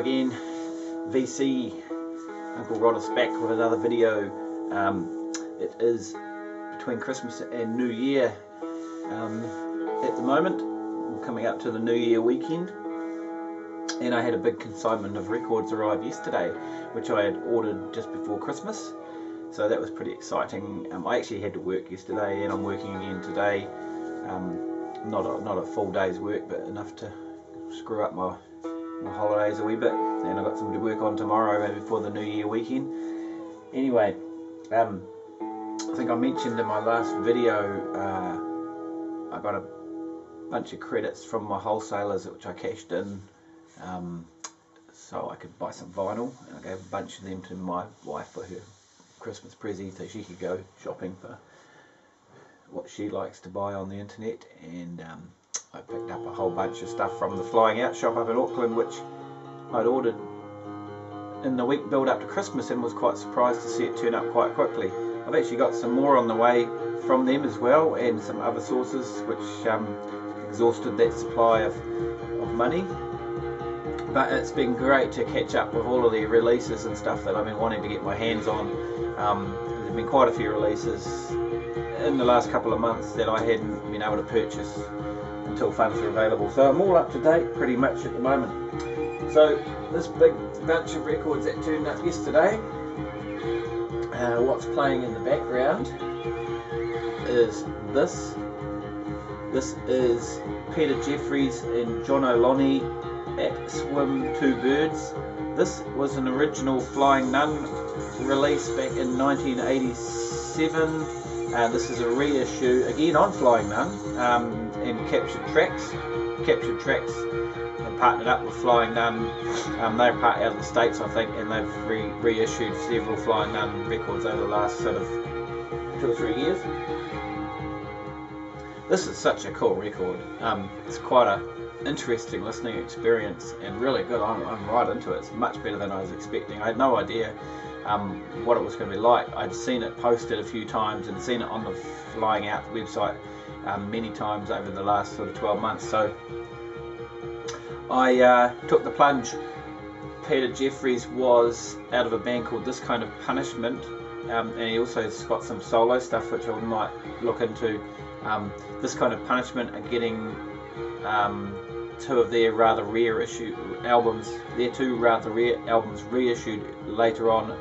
again, VC, Uncle Roddus back with another video. It is between Christmas and New Year at the moment. We're coming up to the New Year weekend, and I had a big consignment of records arrive yesterday, which I had ordered just before Christmas, so that was pretty exciting. I actually had to work yesterday, and I'm working again today. Not a full day's work, but enough to screw up my holidays a wee bit, and I've got something to work on tomorrow and before the New Year weekend. Anyway, I think I mentioned in my last video I got a bunch of credits from my wholesalers which I cashed in so I could buy some vinyl, and I gave a bunch of them to my wife for her Christmas present so she could go shopping for what she likes to buy on the internet. And I picked up a whole bunch of stuff from the Flying Out shop up in Auckland, which I'd ordered in the week build up to Christmas, and was quite surprised to see it turn up quite quickly. I've actually got some more on the way from them as well, and some other sources which exhausted that supply of money. But it's been great to catch up with all of the releases and stuff that I've been wanting to get my hands on. There's been quite a few releases in the last couple of months that I hadn't been able to purchase until funds are available. So I'm all up to date pretty much at the moment. So this big bunch of records that turned up yesterday, what's playing in the background is this. This is Peter Jeffries and John O'Loney at Swim Two Birds. This was an original Flying Nun release back in 1987. This is a reissue again on Flying Nun and Captured Tracks. Captured Tracks have partnered up with Flying Nun. They're part out of the States, I think, and they've reissued several Flying Nun records over the last sort of 2 or 3 years. This is such a cool record. It's quite a interesting listening experience and really good. I'm right into it. It's much better than I was expecting. I had no idea what it was going to be like. I'd seen it posted a few times and seen it on the Flying Out website many times over the last sort of 12 months. So I took the plunge. Peter Jeffries was out of a band called This Kind of Punishment, and he also has got some solo stuff which I might look into. This Kind of Punishment are getting two of their rather rare albums. Their two rather rare albums reissued later on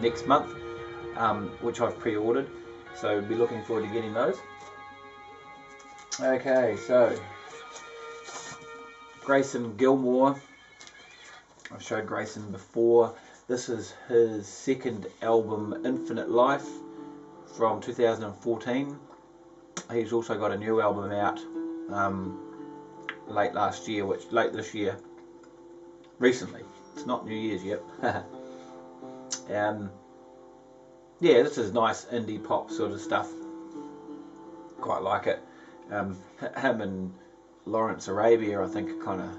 next month, which I've pre-ordered. So be looking forward to getting those. Okay, so Grayson Guildwar. I've showed Grayson before. This is his second album, Infinite Life, from 2014. He's also got a new album out late this year, recently. It's not New Year's yet. Yeah, this is nice indie pop sort of stuff. Quite like it. Him and Lawrence Arabia, I think, are kind of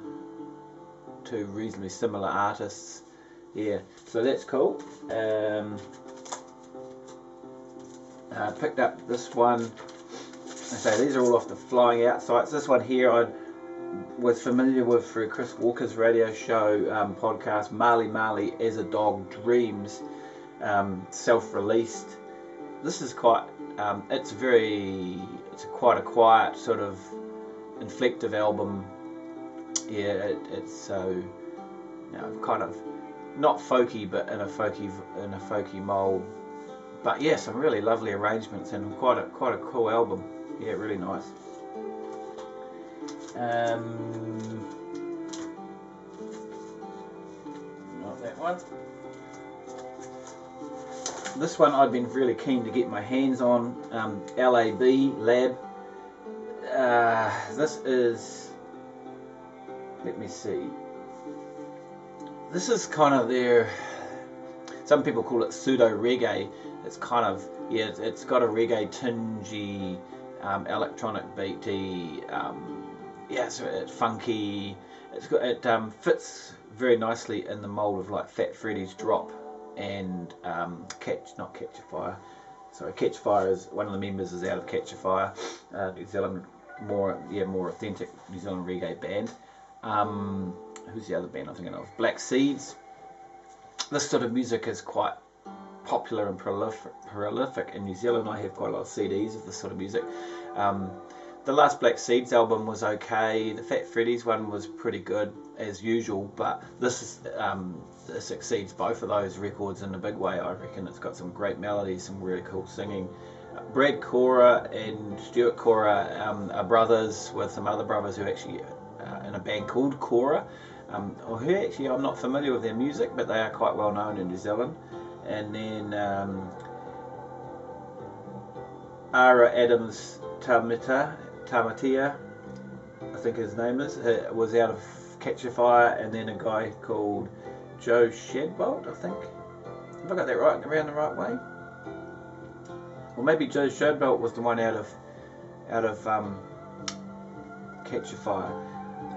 two reasonably similar artists. Yeah, so that's cool. I picked up this one. So these are all off the Flying Out sites. This one here I was familiar with through Chris Walker's radio show podcast, Marley Marley As a Dog Dreams, self-released. This is quite, it's quite a quiet sort of inflective album. Yeah, it's so, kind of not folky, but in a folky mold. But yeah, some really lovely arrangements and quite a cool album. Yeah, really nice. Not that one. This one I've been really keen to get my hands on. Lab. This is, let me see. This is kind of their, some people call it pseudo reggae. It's kind of, yeah, it's got a reggae tingy, electronic beaty, yeah, so it's funky. It fits very nicely in the mold of like Fat Freddy's Drop and Catch a Fire. Sorry, Catch a Fire is one of the members is out of Catch a Fire, New Zealand, more authentic New Zealand reggae band. who's the other band I'm thinking of? Black Seeds. This sort of music is quite popular and prolific in New Zealand. I have quite a lot of CDs of this sort of music. The last Black Seeds album was okay. The Fat Freddy's one was pretty good as usual, but this exceeds both of those records in a big way. I reckon it's got some great melodies, some really cool singing. Brad Cora and Stuart Cora are brothers with some other brothers who actually in a band called Cora. Who actually, I'm not familiar with their music, but they are quite well known in New Zealand. And then Ara Adams Tamatia, I think his name is, was out of Catch a Fire, and then a guy called Joe Shadbolt, I think. Have I got that right, around the right way? Well, maybe Joe Shadbolt was the one out of Catch a Fire,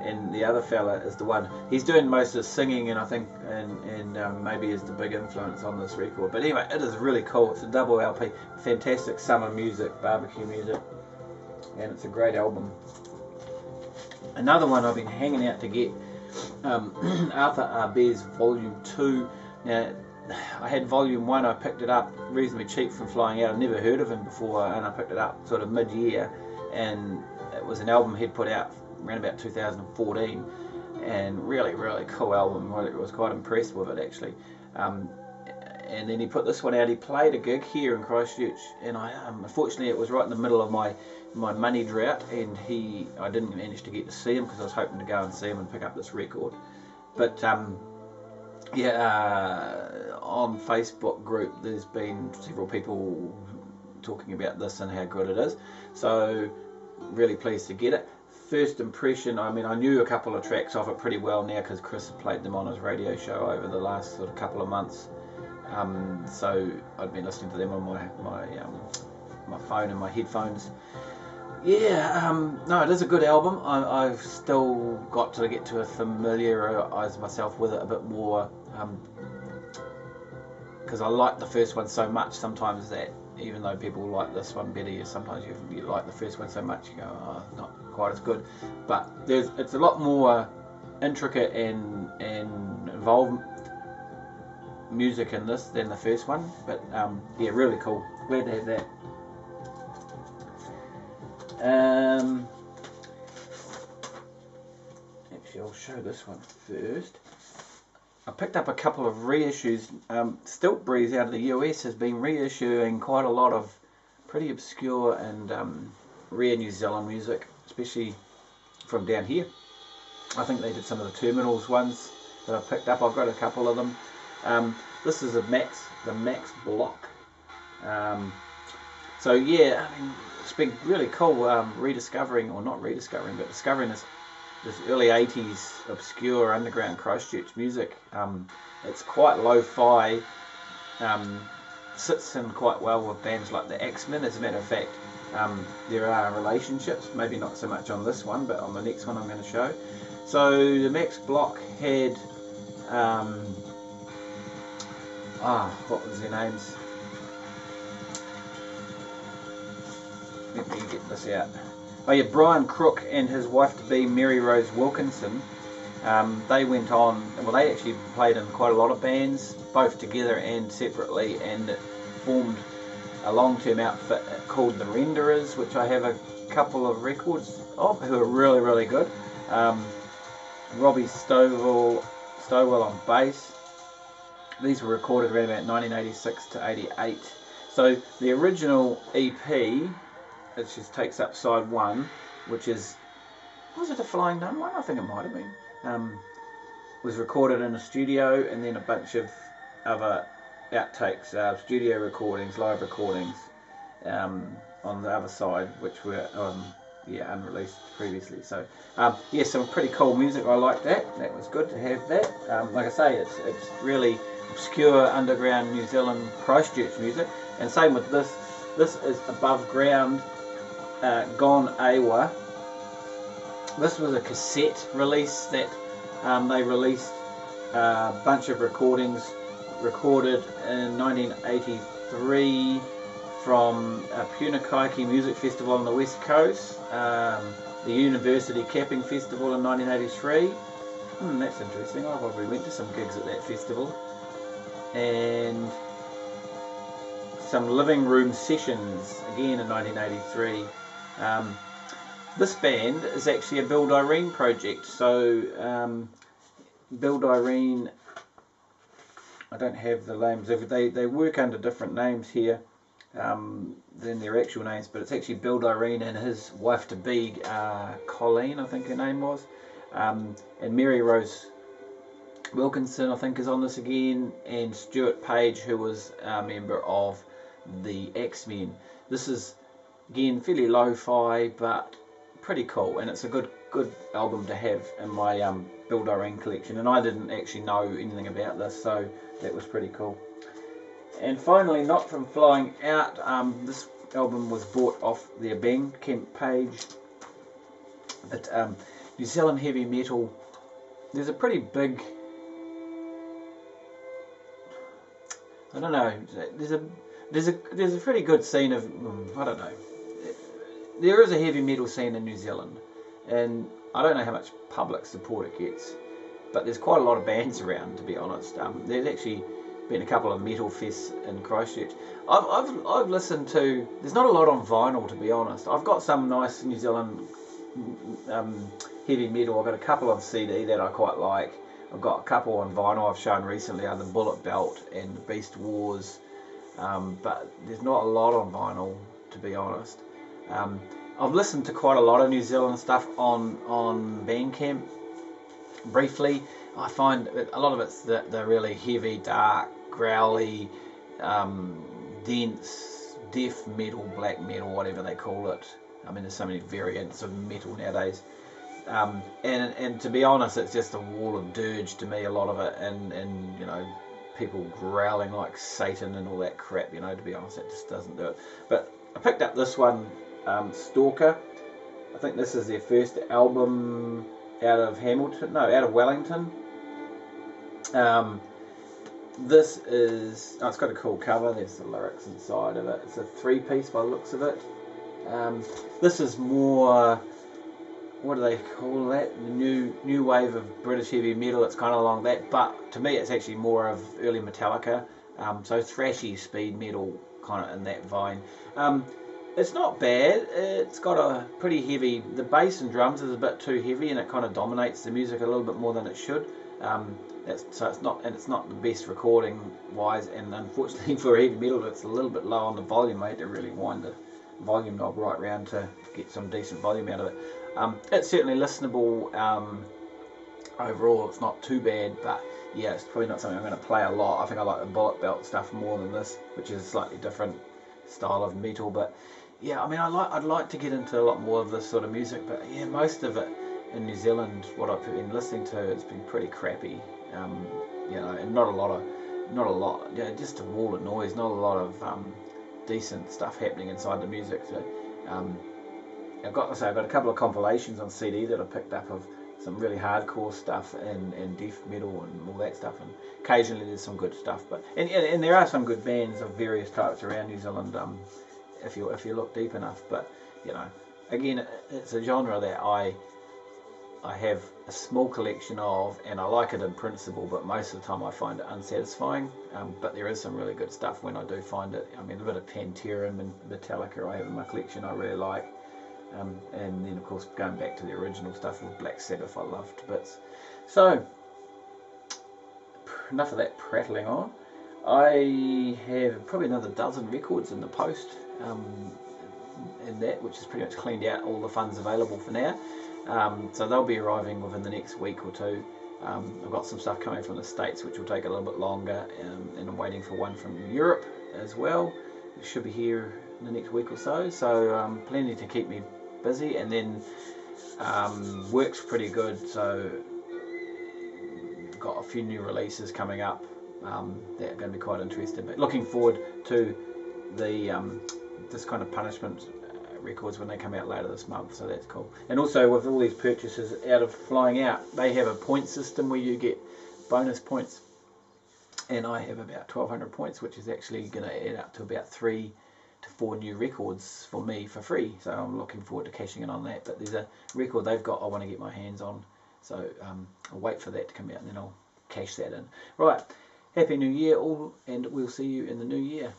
and the other fella is the one. He's doing most of the singing, and I think, and maybe is the big influence on this record. But anyway, it is really cool. It's a double LP, fantastic summer music, barbecue music, and it's a great album. Another one I've been hanging out to get, Arthur Arbe's Volume 2. Now, I had Volume 1, I picked it up reasonably cheap from flying out. I'd never heard of him before, and I picked it up sort of mid-year, and it was an album he'd put out around about 2014, and really, really cool album. I was quite impressed with it, actually. And then he put this one out. He played a gig here in Christchurch, and unfortunately it was right in the middle of my money drought, and I didn't manage to get to see him because I was hoping to go and see him and pick up this record. But on Facebook group there's been several people talking about this and how good it is, so really pleased to get it. First impression, I mean, I knew a couple of tracks off it pretty well now because Chris had played them on his radio show over the last sort of couple of months. So I'd been listening to them on my phone and my headphones. Yeah, no, it is a good album. I've still got to get to familiarise myself with it a bit more, because I like the first one so much sometimes that even though people like this one better, sometimes you like the first one so much you go, oh, not quite as good. But it's a lot more intricate and involved music in this than the first one. But yeah, really cool. Glad to have that. Actually, I'll show this one first. I picked up a couple of reissues. Stilt Breeze out of the US has been reissuing quite a lot of pretty obscure and rare New Zealand music, especially from down here. I think they did some of the Terminals ones that I picked up. I've got a couple of them. This is the Max Block. So yeah, I mean, it's been really cool rediscovering, or not rediscovering, but discovering this early 80s obscure underground Christchurch music. It's quite lo-fi, sits in quite well with bands like the Axemen. As a matter of fact, there are relationships, maybe not so much on this one, but on the next one I'm going to show. So the Max Block had, what was their names? Let me get this out. Oh yeah, Brian Crook and his wife-to-be Mary Rose Wilkinson. They went on, well, they actually played in quite a lot of bands, both together and separately, and formed a long-term outfit called The Renderers, which I have a couple of records of, who are really, really good. Robbie Stowell on bass. These were recorded around about 1986 to 88. So the original EP, it just takes up side one, which is, was it a Flying Nun one? I think it might have been. Was recorded in a studio, and then a bunch of other outtakes, studio recordings, live recordings on the other side, which were unreleased previously. So yeah, some pretty cool music. I like that. That was good to have that. Like I say, it's really obscure underground New Zealand Christchurch music, and same with this. This is Above Ground, Gone AWA. This was a cassette release that they released a bunch of recordings recorded in 1983 from a Punakaiki Music Festival on the West Coast, the University Capping Festival in 1983, That's interesting. I probably went to some gigs at that festival. And some living room sessions, again in 1983. This band is actually a Build Irene project. So Build Irene, I don't have the names. They work under different names here than their actual names, but it's actually Build Irene and his wife-to-be, Colleen, I think her name was. And Mary Rose Wilkinson, I think, is on this again, and Stuart Page, who was a member of the X-Men. This is, again, fairly lo-fi, but pretty cool, and it's a good album to have in my Build Irene collection, and I didn't actually know anything about this, so that was pretty cool. And finally, Not From Flying Out, this album was bought off their Bandcamp page. But New Zealand heavy metal, there's a pretty big, I don't know, there's a pretty good scene of, I don't know, there is a heavy metal scene in New Zealand, and I don't know how much public support it gets, but there's quite a lot of bands around, to be honest. There's actually been a couple of metal fests in Christchurch. I've listened to, there's not a lot on vinyl, to be honest. I've got some nice New Zealand heavy metal. I've got a couple on CD that I quite like. I've got a couple on vinyl I've shown recently, the Bullet Belt and Beast Wars, but there's not a lot on vinyl, to be honest. I've listened to quite a lot of New Zealand stuff on Bandcamp briefly. I find a lot of it's the really heavy, dark, growly, dense, death metal, black metal, whatever they call it. I mean, there's so many variants of metal nowadays. And to be honest, it's just a wall of dirge to me, a lot of it, and you know, people growling like Satan and all that crap, you know, to be honest, it just doesn't do it. But I picked up this one, Stalker. I think this is their first album out of Wellington. This is, it's got a cool cover, there's the lyrics inside of it. It's a 3-piece by the looks of it. This is more, what do they call that? The new wave of British heavy metal. It's kind of along that, but to me it's actually more of early Metallica. So thrashy speed metal, kind of in that vein. It's not bad. It's got a pretty heavy, the bass and drums is a bit too heavy, and it kind of dominates the music a little bit more than it should. So it's not the best recording wise, and unfortunately for heavy metal it's a little bit low on the volume. I had to really wind the volume knob right round to get some decent volume out of it. It's certainly listenable. Overall it's not too bad, but yeah, it's probably not something I'm going to play a lot. I think I like the Bullet Belt stuff more than this, which is a slightly different style of metal. But yeah, I mean, I'd like to get into a lot more of this sort of music, but yeah, most of it in New Zealand, what I've been listening to, it's been pretty crappy. You know, and not a lot, yeah, just a wall of noise, not a lot of decent stuff happening inside the music. So I've got a couple of compilations on CD that I picked up of some really hardcore stuff and death metal and all that stuff, and occasionally there's some good stuff. But and there are some good bands of various types around New Zealand, if you look deep enough. But you know, again, it's a genre that I have a small collection of, and I like it in principle, but most of the time I find it unsatisfying. But there is some really good stuff when I do find it. I mean, a bit of Pantera and Metallica I have in my collection I really like. And then of course going back to the original stuff with Black Sabbath I loved to bits. So enough of that prattling on. I have probably another dozen records in the post in that, which is pretty much cleaned out all the funds available for now. So they'll be arriving within the next week or two. I've got some stuff coming from the States which will take a little bit longer, and I'm waiting for one from Europe as well. It should be here in the next week or so. So plenty to keep me busy, and then work's pretty good, so got a few new releases coming up that are going to be quite interesting. But looking forward to the this kind of Punishment records when they come out later this month, so that's cool. And also with all these purchases out of Flying Out, they have a point system where you get bonus points, and I have about 1,200 points, which is actually going to add up to about 3 to 4 new records for me for free, so I'm looking forward to cashing in on that. But there's a record they've got I want to get my hands on So I'll wait for that to come out and then I'll cash that in. Right, Happy New Year all, and we'll see you in the new year.